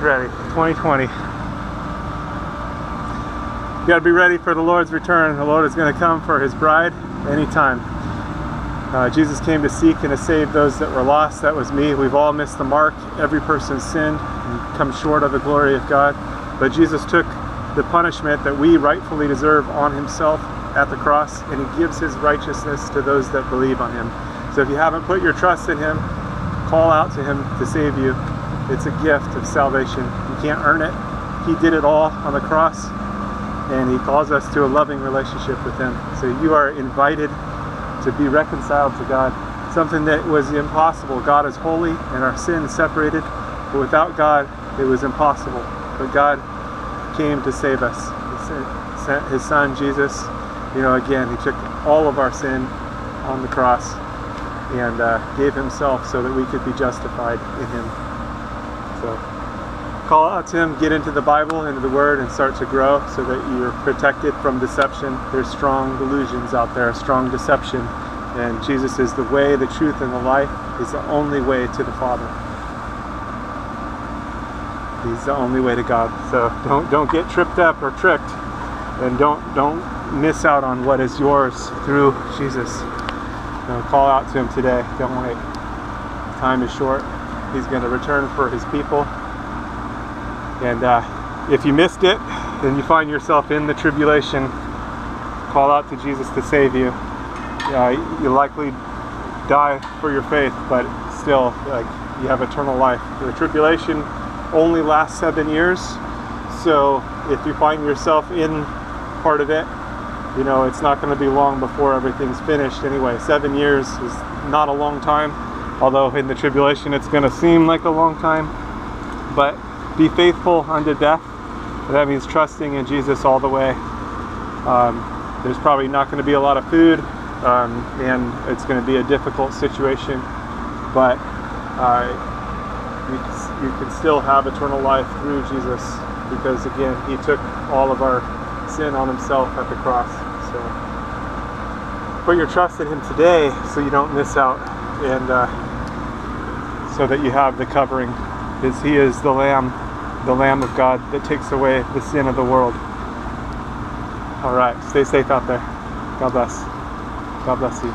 ready. 2020. You got to be ready for the Lord's return. The Lord is going to come for his bride anytime. Jesus came to seek and to save those that were lost. That was me. We've all missed the mark. Every person's sinned and come short of the glory of God. But Jesus took the punishment that we rightfully deserve on himself at the cross, and he gives his righteousness to those that believe on him. So if you haven't put your trust in him, call out to him to save you. It's a gift of salvation. You can't earn it. He did it all on the cross, and he calls us to a loving relationship with him. So you are invited to be reconciled to God, something that was impossible. God is holy and our sin separated, but without God it was impossible. But God came to save us. He sent his son Jesus. Again, he took all of our sin on the cross and gave himself so that we could be justified in him. So call out to him, get into the Bible, into the Word, and start to grow so that you're protected from deception. There's strong delusions out there, strong deception, and Jesus is the way, the truth, and the life. He's the only way to the Father. He's the only way to God. So don't get tripped up or tricked, and don't miss out on what is yours through Jesus. Call out to him today. Don't wait. Time is short. He's going to return for his people. And if you missed it, then you find yourself in the tribulation. Call out to Jesus to save you. You'll likely die for your faith, but still, you have eternal life. The tribulation only lasts 7 years, so if you find yourself in part of it, it's not going to be long before everything's finished anyway. 7 years is not a long time, although in the tribulation it's going to seem like a long time. But be faithful unto death. That means trusting in Jesus all the way. There's probably not going to be a lot of food, and it's going to be a difficult situation, but you can still have eternal life through Jesus, because again, he took all of our sin on himself at the cross. So put your trust in him today so you don't miss out, and so that you have the covering. He is the Lamb of God that takes away the sin of the world. All right, stay safe out there. God bless. God bless you.